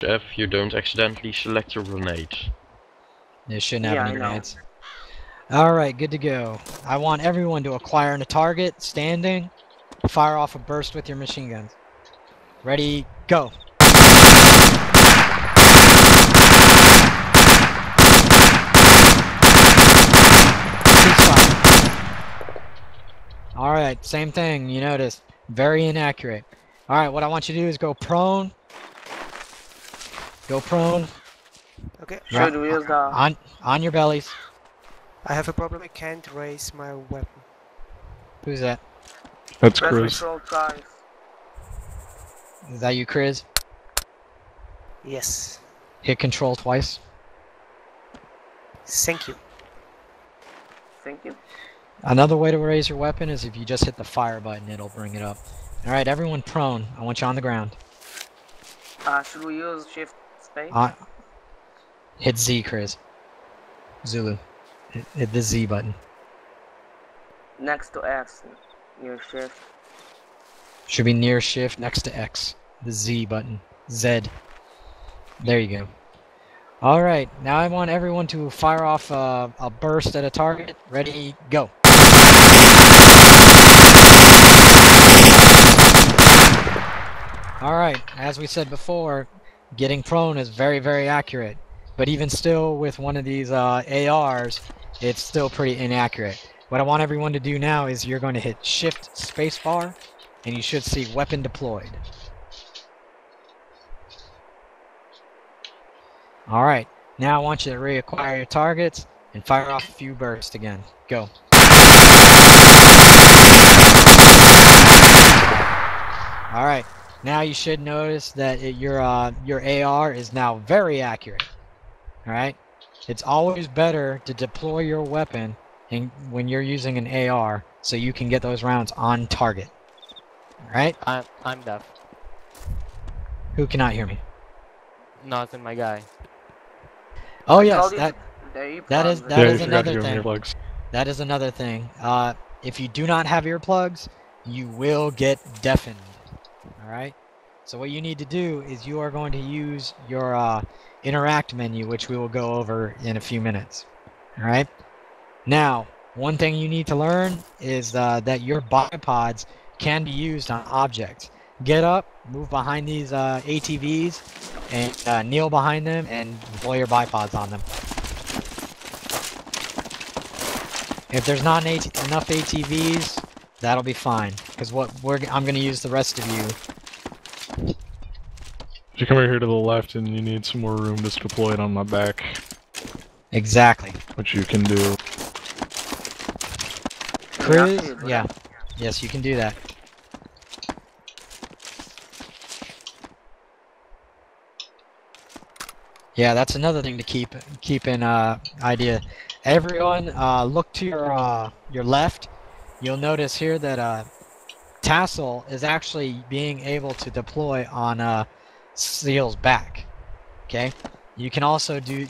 If you don't accidentally select your grenade. You shouldn't have any grenades. Alright, good to go. I want everyone to acquire a target, standing, fire off a burst with your machine guns. Ready, go! Alright, same thing, you notice. Very inaccurate. Alright, what I want you to do is go prone. Go prone. Okay. Should we use the... On your bellies. I have a problem, I can't raise my weapon. Who's that? That's Chris. Is that you, Chris? Yes. Hit control twice. Thank you. Thank you. Another way to raise your weapon is if you just hit the fire button, it'll bring it up. Alright, everyone prone. I want you on the ground. Should we use shift space? Hit Z, Chris. Zulu. Hit the Z button. Next to X. Near shift. Should be near shift next to X. The Z button. Z. There you go. Alright, now I want everyone to fire off a burst at a target. Ready, go. Alright, as we said before, getting prone is very, very accurate. But even still, with one of these ARs, it's still pretty inaccurate. What I want everyone to do now is you're going to hit Shift Spacebar, and you should see Weapon Deployed. Alright, now I want you to reacquire your targets and fire off a few bursts again. Go. Alright, now you should notice that your AR is now very accurate. Alright? It's always better to deploy your weapon when you're using an AR so you can get those rounds on target. Alright? I'm deaf. Who cannot hear me? Nothing, my guy. Oh yes, that is another thing. That is another thing. If you do not have earplugs, you will get deafened. Alright? So what you need to do is you are going to use your interact menu, which we will go over in a few minutes. Alright? Now, one thing you need to learn is that your bipods can be used on objects. Get up, move behind these ATVs, and kneel behind them and deploy your bipods on them. If there's not enough ATVs, that'll be fine. Because I'm going to use the rest of you. You come over here to the left and you need some more room to deploy it on my back. Exactly. Which you can do. Chris? Yeah. Yes, you can do that. Yeah, that's another thing to keep in idea. Everyone, look to your left. You'll notice here that Tassel is actually being able to deploy on Seal's back. Okay, you can also do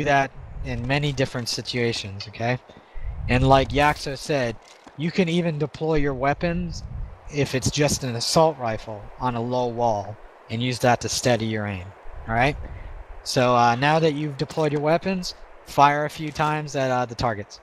that in many different situations. Okay, and like Yaxo said, you can even deploy your weapons if it's just an assault rifle on a low wall and use that to steady your aim. All right. So now that you've deployed your weapons, fire a few times at the targets.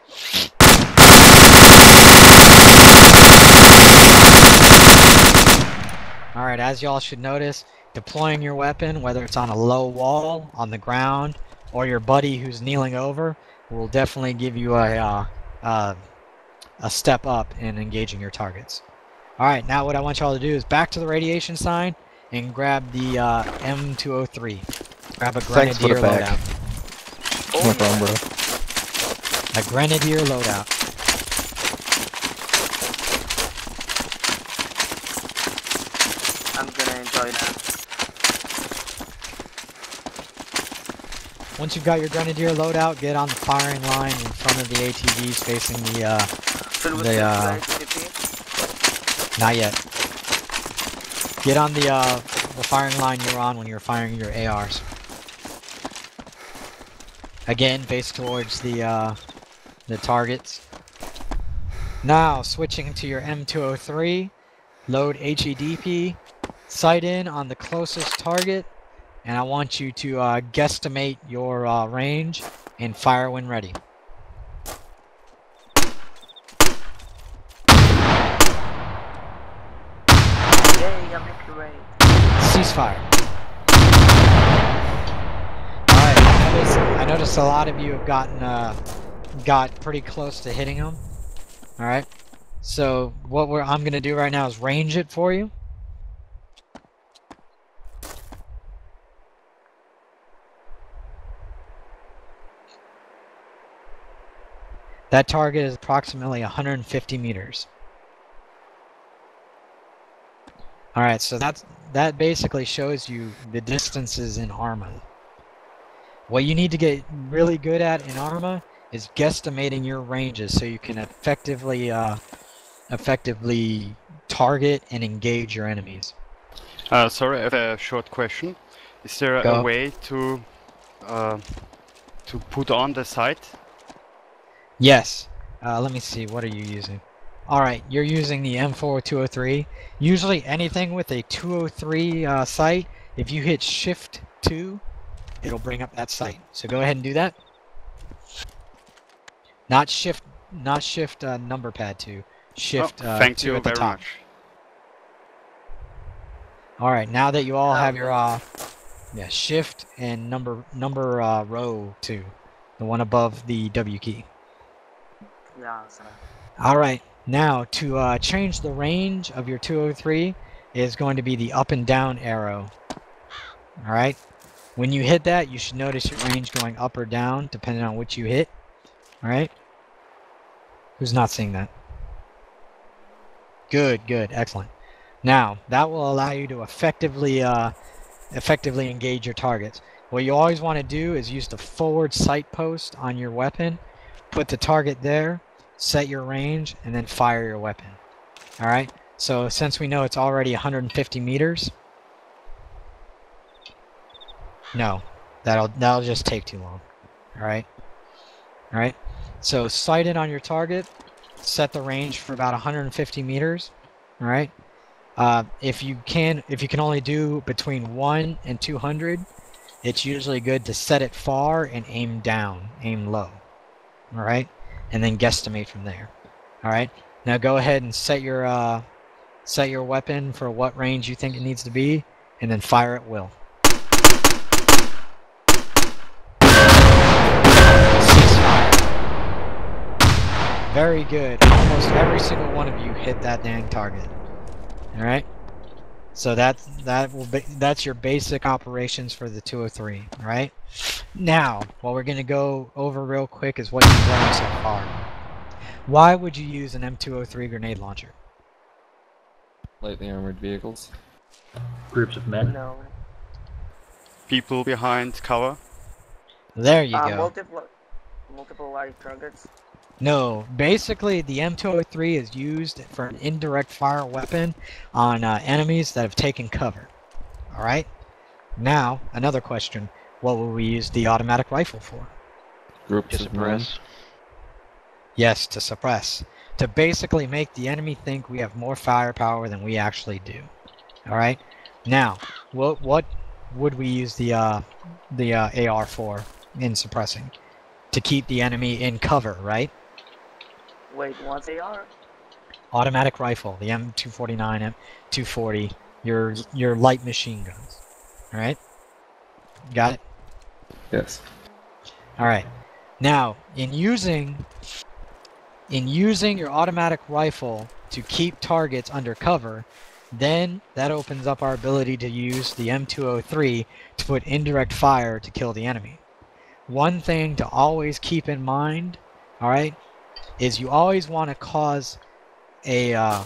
Alright, as y'all should notice, deploying your weapon, whether it's on a low wall, on the ground, or your buddy who's kneeling over, will definitely give you a step up in engaging your targets. Alright, now what I want y'all to do is back to the radiation sign and grab the M203. Grab a Grenadier loadout. No problem, bro. A Grenadier loadout. I'm gonna enjoy that. Once you've got your Grenadier loadout, get on the firing line in front of the ATVs facing not yet. Get on the firing line you're on when you're firing your ARs. Again, face towards the targets. Now, switching to your M203, load HEDP, sight in on the closest target, and I want you to guesstimate your range and fire when ready. Yay, I'm accurate. Ceasefire. Alright, I noticed a lot of you have got pretty close to hitting them. Alright, so what I'm going to do right now is range it for you. That target is approximately 150 meters. Alright, so that basically shows you the distances in ArmA. What you need to get really good at in ArmA is guesstimating your ranges so you can effectively target and engage your enemies. Sorry, I have a short question. Is there Go. a way to put on the sight? Yes. Let me see. What are you using? Alright, you're using the M4 203. Usually anything with a 203 sight, if you hit Shift 2, it'll bring up that sight. So go ahead and do that. Not shift number pad 2. Shift thank 2 you at the very top. much. Alright, now that you all have your yeah, shift and number row 2. The one above the W key. Yeah, sir. Alright, now to change the range of your 203 is going to be the up and down arrow. Alright? When you hit that, you should notice your range going up or down depending on which you hit. Alright? Who's not seeing that? Good, excellent. Now, that will allow you to effectively engage your targets. What you always want to do is use the forward sight post on your weapon, put the target there, set your range, and then fire your weapon. Alright? So since we know it's already 150 meters, no, that'll just take too long. Alright? Alright? So sight it on your target, set the range for about 150 meters. Alright? If you can only do between 1 and 200, it's usually good to set it far and aim down, aim low. Alright? And then guesstimate from there. Alright? Now go ahead and set your weapon for what range you think it needs to be, and then fire at will. Very good. Almost every single one of you hit that dang target. Alright? So that's your basic operations for the 203. Alright? Now, what we're going to go over real quick is what you've learned so far. Why would you use an M203 grenade launcher? Lightly armored vehicles. Groups of men. No. People behind cover. There you go. Multiple live targets. No, basically the M203 is used for an indirect fire weapon on enemies that have taken cover. Alright? Now, another question. What will we use the automatic rifle for? Groups To of men. suppress. Yes, to suppress. To basically make the enemy think we have more firepower than we actually do. Alright? Now, what would we use the AR for in suppressing? To keep the enemy in cover, right? Wait, what's AR? Automatic rifle, the M249, M240, your light machine guns. Alright? Got it? Yes. Alright. Now, in using your automatic rifle to keep targets under cover, then that opens up our ability to use the M203 to put indirect fire to kill the enemy. One thing to always keep in mind, alright, is you always want to cause a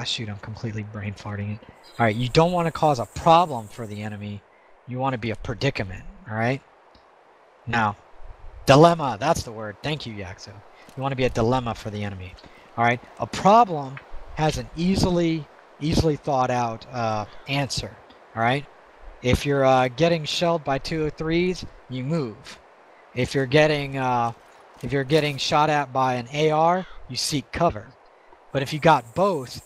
shoot, I'm completely brain farting it. Alright, you don't want to cause a problem for the enemy. You want to be a predicament, alright? Now, dilemma, that's the word. Thank you, Yaxo. You want to be a dilemma for the enemy. Alright? A problem has an easily thought out answer. Alright? If you're getting shelled by 203s, you move. If you're getting shot at by an AR, you seek cover. But if you got both,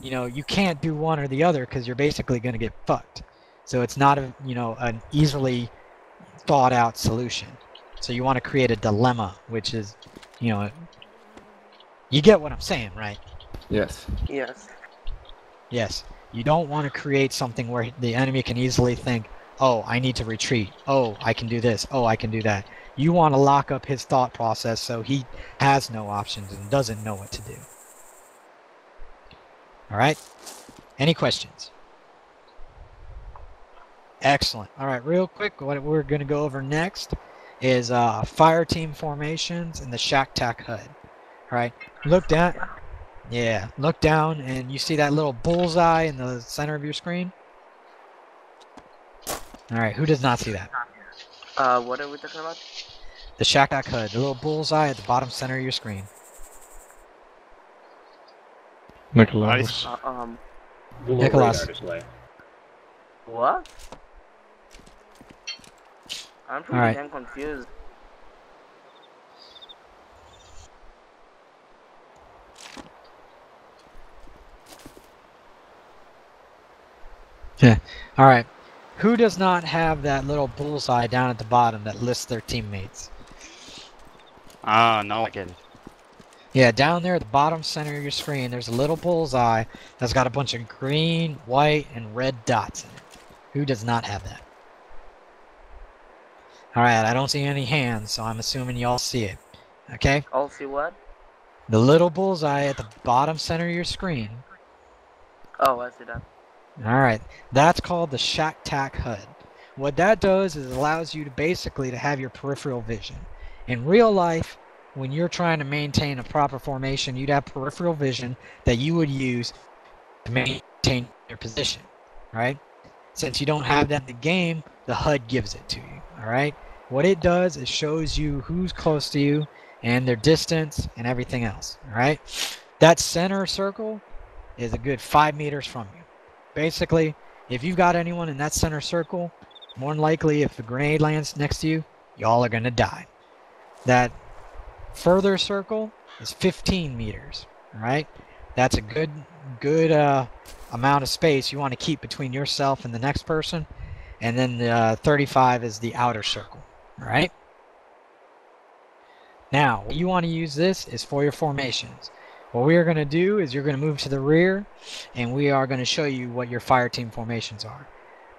you know, you can't do one or the other because you're basically going to get fucked. So it's not a, an easily thought out solution. So you want to create a dilemma, which is, you get what I'm saying, right? Yes. Yes. Yes. You don't want to create something where the enemy can easily think, oh, I need to retreat. Oh, I can do this. Oh, I can do that. You want to lock up his thought process so he has no options and doesn't know what to do. All right? Any questions? Excellent. All right, real quick, what we're going to go over next is fire team formations and the shack tack HUD. All right, look down. Yeah, look down and you see that little bullseye in the center of your screen? All right, who does not see that? What are we talking about? The shack tack HUD, the little bullseye at the bottom center of your screen. Nicholas. Google Nicholas. radar display. What? I'm pretty Alright. damn confused. Yeah. All right. Who does not have that little bullseye down at the bottom that lists their teammates? Ah, now I get it. Yeah, down there at the bottom center of your screen, there's a little bullseye that's got a bunch of green, white, and red dots in it. Who does not have that? All right, I don't see any hands, so I'm assuming you all see it. Okay? All see what? The little bullseye at the bottom center of your screen. Oh, I see that. All right, that's called the shack tack HUD. What that does is allows you to basically to have your peripheral vision. In real life, when you're trying to maintain a proper formation, you'd have peripheral vision that you would use to maintain your position, right? Since you don't have that in the game, the HUD gives it to you, all right? What it does is shows you who's close to you and their distance and everything else, all right? That center circle is a good 5 meters from you. Basically, if you've got anyone in that center circle, more than likely if a grenade lands next to you, y'all are going to die. That further circle is 15 meters, all right? That's a good amount of space you want to keep between yourself and the next person. And then the 35 is the outer circle, all right? Now, what you want to use this is for your formations. What we are going to do is you're going to move to the rear, and we are going to show you what your fire team formations are.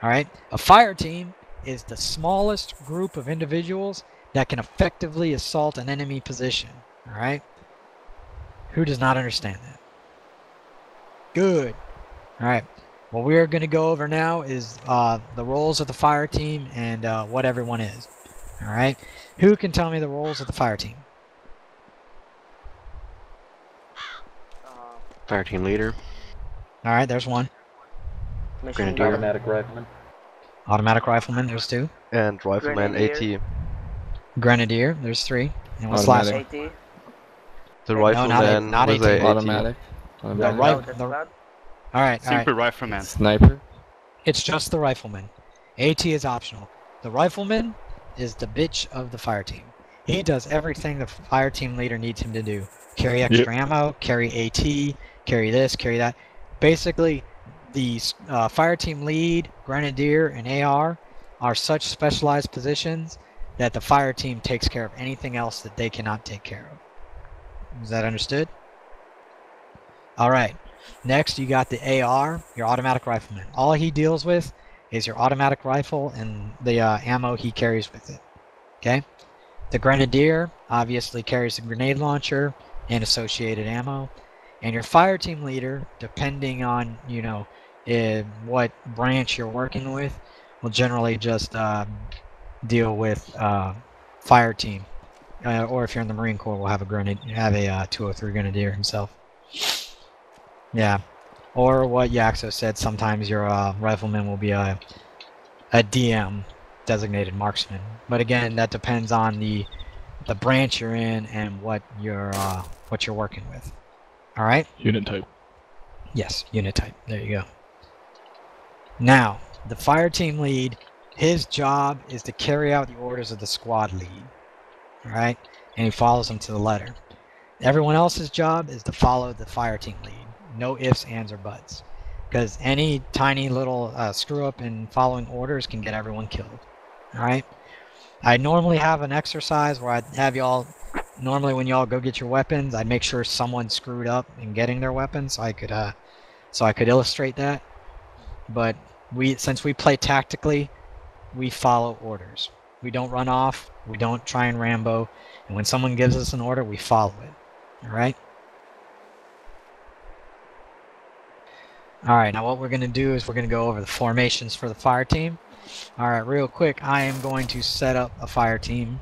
All right? A fire team is the smallest group of individuals that can effectively assault an enemy position. All right? Who does not understand that? Good. All right. What we are going to go over now is the roles of the fire team and what everyone is. All right? Who can tell me the roles of the fire team? Fire team leader. All right, there's one. Machine Grenadier. gun. Automatic rifleman. Automatic rifleman, there's two. And rifleman Grenadier. AT. Grenadier, there's three. And what's the last one? Automatic. AT. The No, rifleman not with AT. a AT. Automatic. The Automatic. right- Oh, that's the- bad. All right. Simple rifleman. Sniper. It's just the rifleman. AT is optional. The rifleman is the bitch of the fire team. He does everything the fire team leader needs him to do. Carry extra ammo, carry AT, carry this, carry that. Basically, the fire team lead, grenadier, and AR are such specialized positions that the fire team takes care of anything else that they cannot take care of. Is that understood? All right. Next, you got the AR, your automatic rifleman. All he deals with is your automatic rifle and the ammo he carries with it. Okay? The grenadier obviously carries a grenade launcher and associated ammo. And your fire team leader, depending on, what branch you're working with, will generally just deal with fire team. Or if you're in the Marine Corps, we'll have a 203 grenadier himself. Yeah. Or what Yaxo said, sometimes your rifleman will be a DM, designated marksman. But again, that depends on the branch you're in and what you're working with. All right? Unit type. Yes, unit type. There you go. Now, the fire team lead, his job is to carry out the orders of the squad lead. All right? And he follows them to the letter. Everyone else's job is to follow the fire team lead. No ifs, ands, or buts. because any tiny little screw up in following orders can get everyone killed. All right. I normally have an exercise where I'd have y'all. Normally, when y'all go get your weapons, I'd make sure someone screwed up in getting their weapons, so I could illustrate that. But since we play tactically, we follow orders. We don't run off. We don't try and Rambo. And when someone gives us an order, we follow it. All right. All right. Now what we're gonna do is we're gonna go over the formations for the fire team. All right, real quick, I am going to set up a fire team.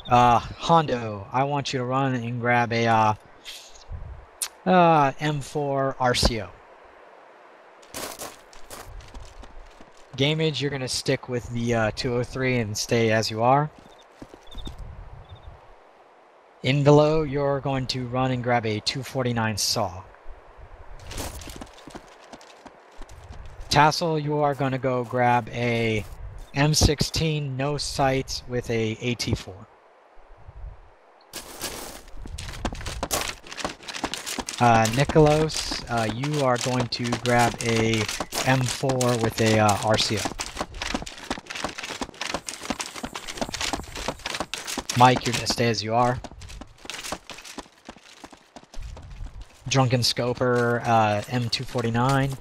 Hondo, I want you to run and grab a M4 RCO. Gamage, you're going to stick with the 203 and stay as you are. Invelo, you're going to run and grab a 249 saw. Tassel, you are going to go grab a M16 no sights with a AT4. Nicholas, you are going to grab a M4 with a RCO. Mike, you're going to stay as you are. Drunken Scoper, M249.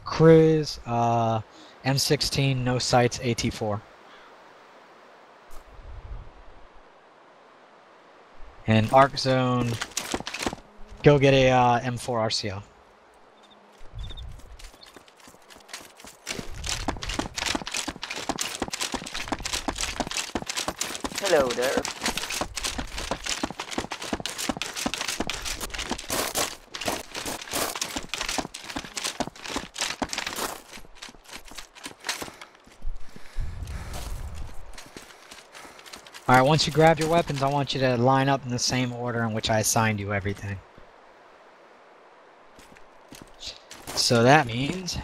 Chris, M16 no sights AT4. And Arc Zone, go get a M4 RCO. Hello there. Alright, once you grab your weapons, I want you to line up in the same order in which I assigned you everything. So that means...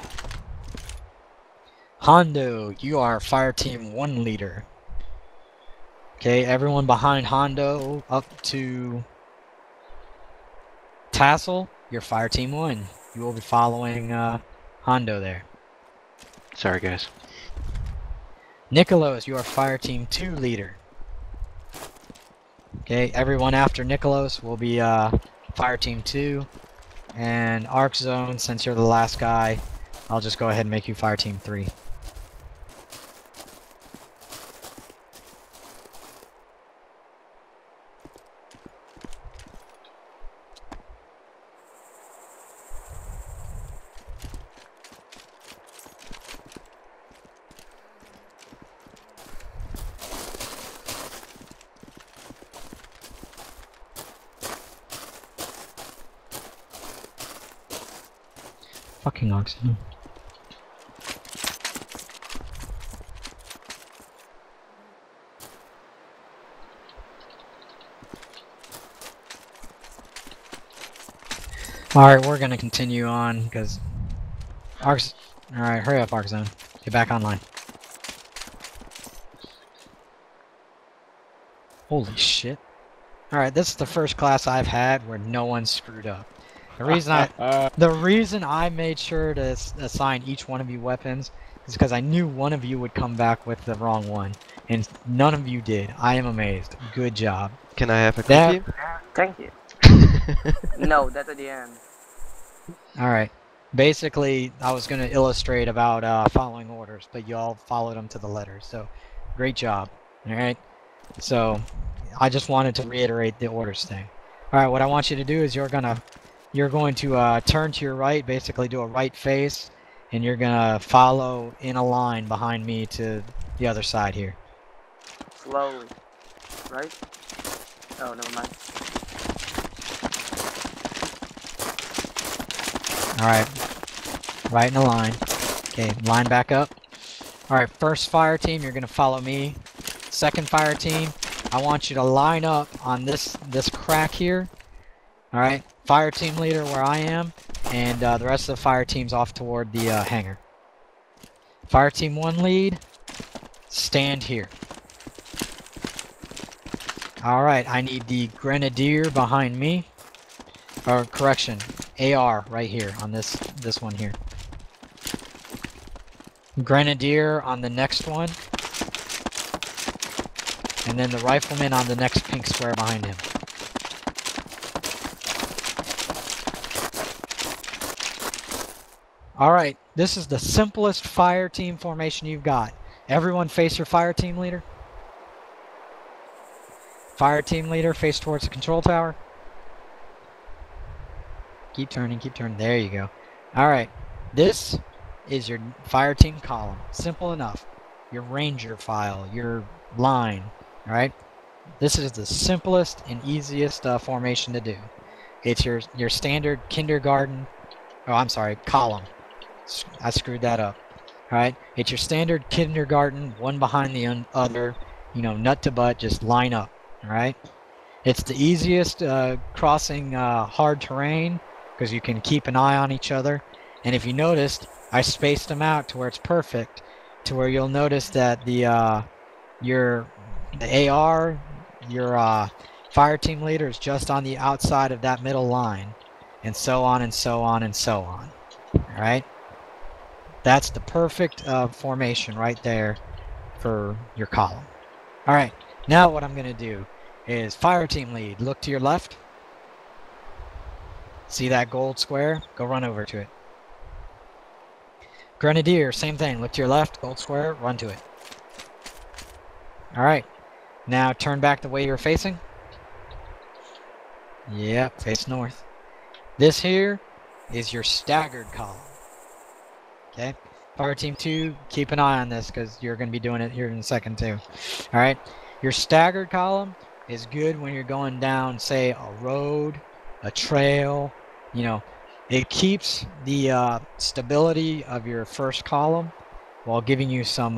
Hondo, you are Fire Team 1 leader. Okay, everyone behind Hondo up to... Tassel, you're Fire Team 1. You will be following Hondo there. Sorry, guys. Nicholas, you are Fire Team 2 leader. Okay, everyone after Nicholas will be Fire Team 2. And Arc Zone, since you're the last guy, I'll just go ahead and make you Fire Team 3. Fucking oxygen. Alright, we're gonna continue on, because... Alright, hurry up, Arc Zone. Get back online. Holy shit. Alright, this is the first class I've had where no one screwed up. The reason I made sure to assign each one of you weapons is because I knew one of you would come back with the wrong one, and none of you did. I am amazed. Good job. Can I have a cookie? Thank you. No, that's at the end. Alright. Basically, I was going to illustrate about following orders, but you all followed them to the letter, so great job. Alright? So, I just wanted to reiterate the orders thing. Alright, what I want you to do is you're going to turn to your right, basically do a right face, and you're gonna follow in a line behind me to the other side here. Slowly. Right? Oh, never mind. Alright. Right in a line. Okay, line back up. Alright, first fire team, you're gonna follow me. Second fire team, I want you to line up on this crack here. Alright, fire team leader where I am, and the rest of the fire team's off toward the hangar. Fire team 1 lead, stand here. Alright, I need the Grenadier behind me. Or, correction, AR right here on this one here. Grenadier on the next one. And then the rifleman on the next pink square behind him. Alright, this is the simplest fire team formation you've got. Everyone face your fire team leader. Fire team leader face towards the control tower. Keep turning, keep turning. There you go. Alright, this is your fire team column. Simple enough. Your ranger file, your line. Alright? This is the simplest and easiest formation to do. It's your standard kindergarten, oh I'm sorry, column. I screwed that up. Alright? It's your standard kindergarten, one behind the other, you know, nut to butt, just line up. Alright? It's the easiest crossing hard terrain because you can keep an eye on each other. And if you noticed, I spaced them out to where it's perfect, to where you'll notice that the AR, your fire team leader is just on the outside of that middle line, and so on and so on and so on. Alright? That's the perfect formation right there for your column. Alright, now what I'm going to do is fire team lead, look to your left. See that gold square? Go run over to it. Grenadier, same thing, look to your left, gold square, run to it. Alright, now turn back the way you're facing. Yep, face north. This here is your staggered column. Okay, fire team 2, keep an eye on this because you're going to be doing it here in a second too. Alright, your staggered column is good when you're going down, say, a road, a trail. You know, it keeps the stability of your first column while giving you some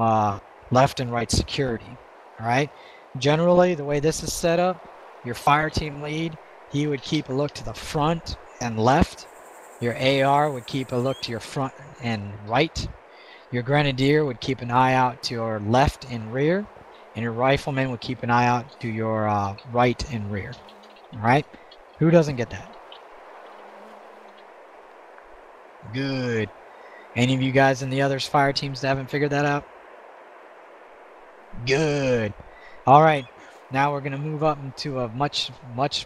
left and right security. Alright, generally the way this is set up, your fire team lead, he would keep a look to the front and left. Your AR would keep a look to your front and right. Your Grenadier would keep an eye out to your left and rear. And your Rifleman would keep an eye out to your right and rear. Alright? Who doesn't get that? Good. Any of you guys in the other fire teams that haven't figured that out? Good. Alright. Now we're going to move up into a much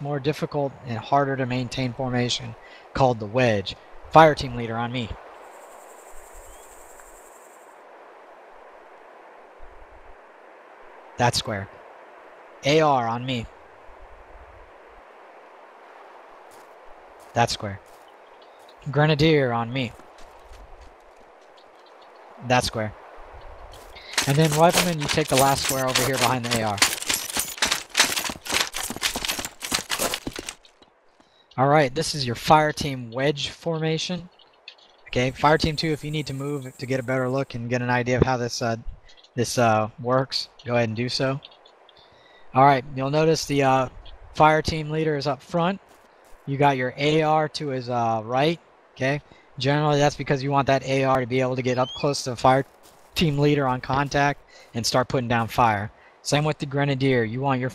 more difficult and harder to maintain formation called the wedge. Fire team leader on me. That square. AR on me. That square. Grenadier on me. That square. And then Rifleman, you take the last square over here behind the AR. Alright, this is your fire team wedge formation. Okay, fire team 2, if you need to move to get a better look and get an idea of how this works, go ahead and do so. Alright, you'll notice the fire team leader is up front. You got your AR to his right. Okay, generally that's because you want that AR to be able to get up close to the fire team leader on contact and start putting down fire. Same with the Grenadier. You want your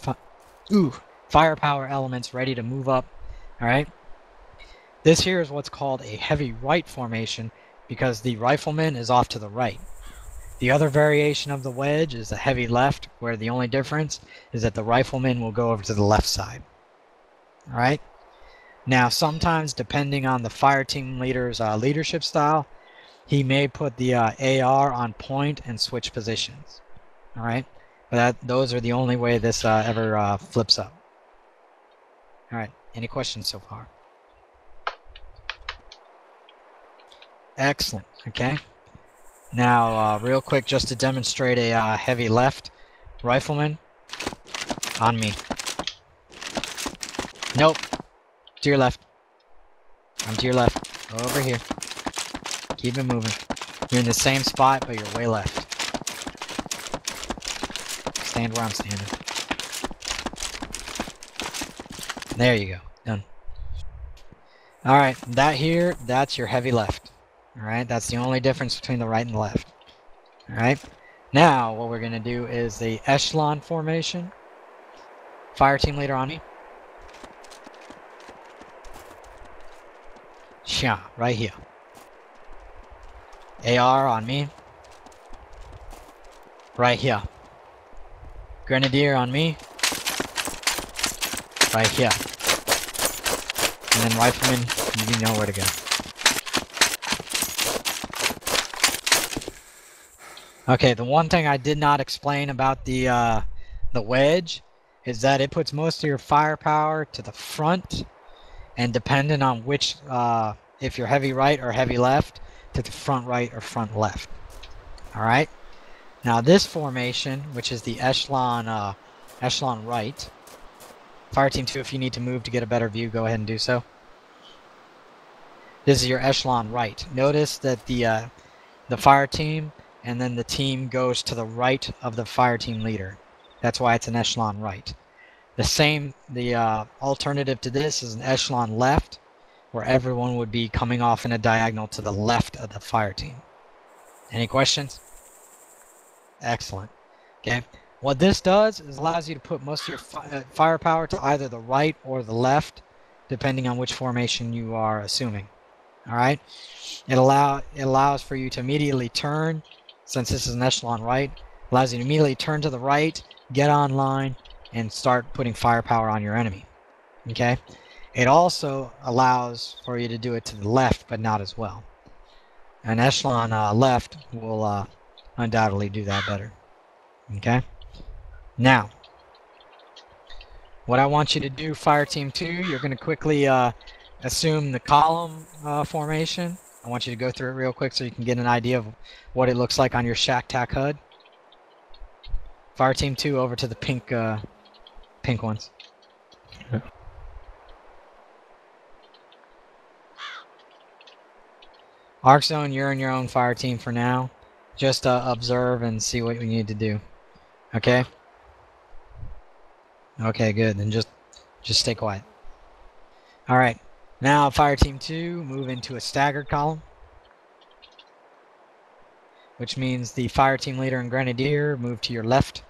firepower elements ready to move up. Alright, this here is what's called a heavy right formation because the Rifleman is off to the right. The other variation of the wedge is the heavy left, where the only difference is that the Rifleman will go over to the left side. Alright, now sometimes depending on the fire team leader's leadership style, he may put the AR on point and switch positions. Alright, but those are the only way this ever flips up. Alright, any questions so far? Excellent, okay. Now, real quick, just to demonstrate a heavy left, Rifleman, on me. Nope, to your left. I'm to your left, over here. Keep it moving. You're in the same spot, but you're way left. Stand where I'm standing. There you go. Done. Alright, that's your heavy left. Alright, that's the only difference between the right and the left. Alright, now what we're going to do is the echelon formation. Fire team leader on me. Yeah, right here. AR on me. Right here. Grenadier on me. Right here. And then rifleman, you know where to go. Okay, the one thing I did not explain about the wedge is that it puts most of your firepower to the front, and depending on which, if you're heavy right or heavy left, to the front right or front left. Alright? Now this formation, which is the echelon right, Fire Team 2, if you need to move to get a better view, go ahead and do so. This is your echelon right. Notice that the fire team and then the team goes to the right of the fire team leader. That's why it's an echelon right. The alternative to this is an echelon left, where everyone would be coming off in a diagonal to the left of the fire team. Any questions? Excellent. Okay. What this does is allows you to put most of your firepower to either the right or the left, depending on which formation you are assuming. All right. It allows for you to immediately turn, since this is an echelon right. Allows you to immediately turn to the right, get online, and start putting firepower on your enemy. Okay. It also allows for you to do it to the left, but not as well. An echelon left will undoubtedly do that better. Okay. Now, what I want you to do, Fire Team 2, you're going to quickly assume the column formation. I want you to go through it real quick so you can get an idea of what it looks like on your Shack Tac HUD. Fire Team 2 over to the pink ones. Yeah. Arc Zone, you're in your own fire team for now. Just observe and see what we need to do. Okay? Okay, good. Then just stay quiet. Alright. Now, Fire Team 2, move into a staggered column. Which means the Fire Team Leader and Grenadier move to your left.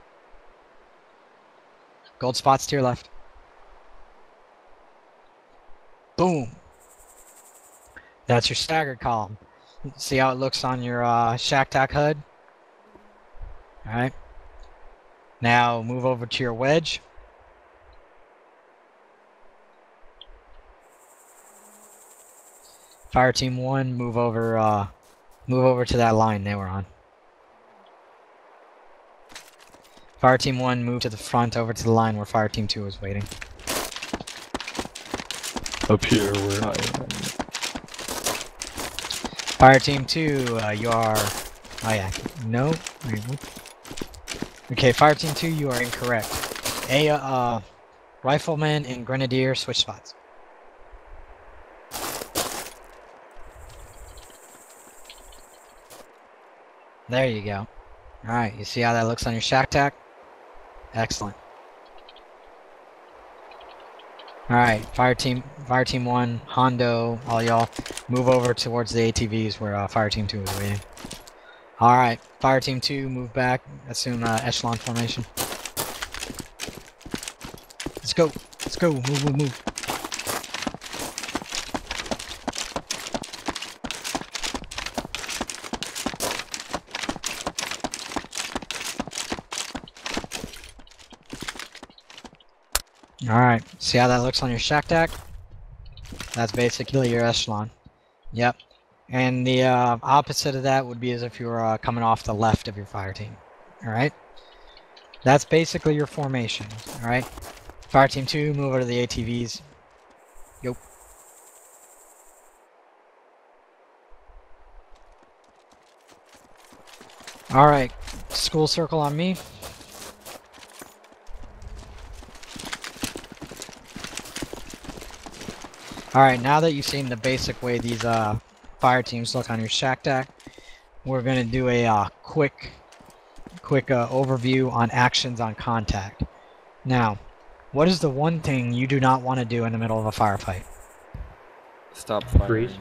Gold spots to your left. Boom! That's your staggered column. See how it looks on your Shack Tac HUD? Alright. Now, move over to your wedge. Fire Team 1, move over to that line they were on. Fire Team 1, move to the front over to the line where Fire Team 2 was waiting. Up here where I am. Fire Team 2, you are... Oh yeah, no. Okay, Fire Team 2, you are incorrect. Rifleman and Grenadier switch spots. There you go. Alright, you see how that looks on your Shack Tac? Excellent. Alright, Fire Team 1, Hondo, all y'all, move over towards the ATVs where Fire Team 2 is waiting. Alright, Fire Team 2, move back, assume echelon formation. Let's go, move. Alright, see how that looks on your Shack Tac? That's basically your echelon. Yep. And the opposite of that would be as if you were coming off the left of your fire team. Alright? That's basically your formation. Alright? Fire Team 2, move over to the ATVs. Yo. Alright, school circle on me. Alright, now that you've seen the basic way these fire teams look on your Shack Tac, we're going to do a quick overview on actions on contact. Now, what is the one thing you do not want to do in the middle of a firefight? Stop firing. Freeze.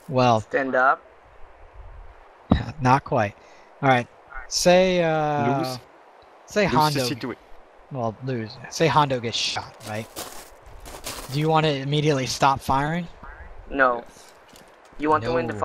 Well, Stand up. not quite. Alright, say Lose say the Hondo. situation. well, lose. Say Hondo gets shot, right? Do you want to immediately stop firing? No. You want to win the No.